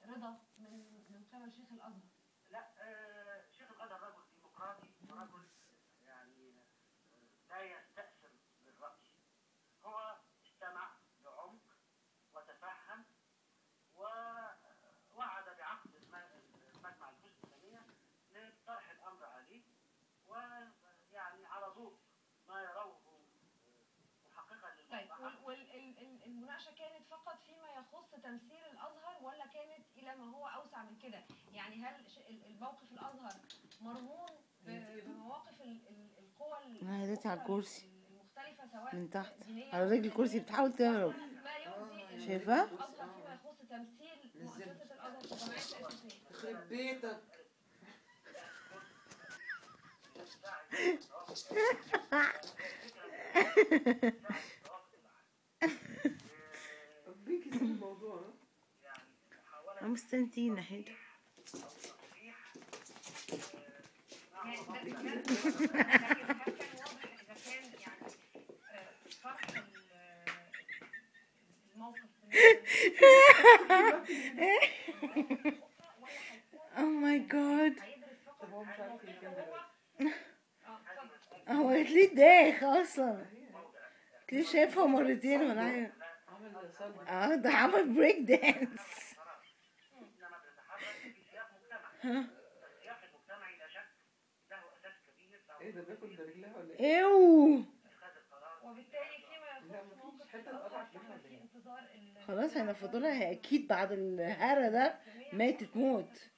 رضا من قبل شيخ الازهر؟ لا، شيخ الازهر رجل ديمقراطي ورجل يعني لا يستأثر بالرأي. هو استمع بعمق وتفهم ووعد بعقد مجمع الجزء الثانية لطرح الأمر عليه، ويعني على ضوء ما يروه محققا للمصلحة. طيب، والمناقشة كانت فقط فيما يخص تمثيل الازهر ولا كانت الى ما هو اوسع من كده؟ يعني هل الموقف الازهر مرهون بمواقف القوى دلوقتي على الكرسي المختلفة سواء من تحت دينية على رجل الكرسي بتحاول تهرب، ما يرضي شايفاه؟ الازهر فيما يخص تمثيل مؤسسة الازهر في الجمعية التأسيسية؟ يخرب بيتك. ربيكي سيب الموضوع. هم مستنتين ناحيته. لكن هل كان واضح اذا كان يعني فرح الموقف Oh my god. طب هو مش عارف يتكلم. هو ليه داخ اصلا؟ كده شايفها مرتين ولا حاجه؟ عمل صدمة. ده عمل بريك دانس. السياق المجتمعي لا شك له اساس كبير. ايه ده بياكل برجلها ولا ايه؟ ايوه. وبالتالي فيما يخص موقف الازهر فاحنا في انتظار خلاص هينفضوا لها، هي اكيد بعد الهرة ده ماتت موت.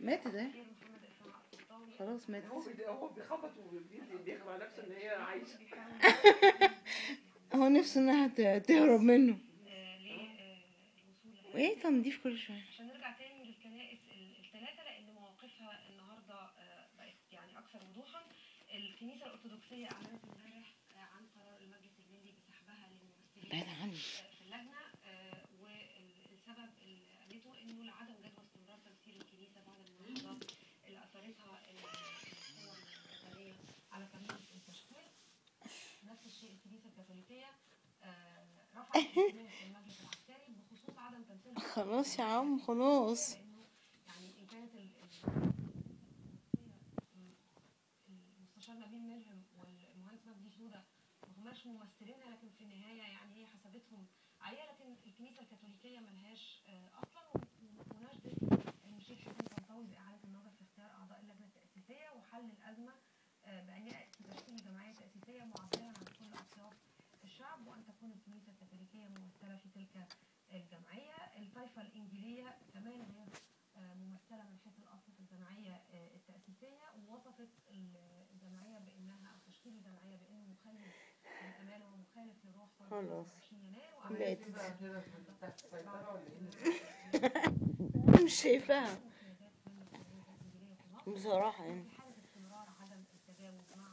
ماتت اهي. خلاص ماتت. هو بيخبط وبيخبع نفسه ان هي عايشه. هو نفسه انها تهرب منه. وايه تنظيف كل شويه. عشان نرجع تاني للكنائس الثلاثه، لان مواقفها النهارده بقت يعني اكثر وضوحا. الكنيسه الارثوذكسيه اعلنت امبارح عن قرار المجلس المالي بسحبها للممثلين في اللجنه، والسبب اللي قالته انه لعدم جدوى استمرار تمثيل الكنيسه بعد الملاحظات اللي اثرتها القوى الوطنيه على كميه التشكيل. نفس الشيء الكنيسه الكاثوليكيه رفعت المجلس العسكري بخصوص عدم تمثيل. خلاص يا عم خلاص. يعني ان كانت المستشار نبيل ملهم والمهندس مجدي شنودة ما هماش ممثلينها، لكن في النهايه يعني هي حسبتهم عليها. لكن الكنيسه الكاثوليكيه ملهاش اصلا. وناشدت المشير حسين طنطاوي باعاده النظر في اختيار اعضاء اللجنه التاسيسيه وحل الازمه بان ياتي تشكيل جمعيه تاسيسيه معبره عن كل اطياف الشعب، وان تكون الكنيسه الكاثوليكيه ممثله في تلك الجمعيه. الطائفه الانجيليه كمان غير ممثله من حيث الاصل في الجمعيه التاسيسيه، ووصفت الجمعيه بانها او تشكيل الجمعيه بانه مخالف للامانه ومخالف للروح خلاص 20 يناير. تحت السيطرة ولا ايه؟ مش شايفاها بصراحه يعني. في حاله استمرار عدم التجاوز مع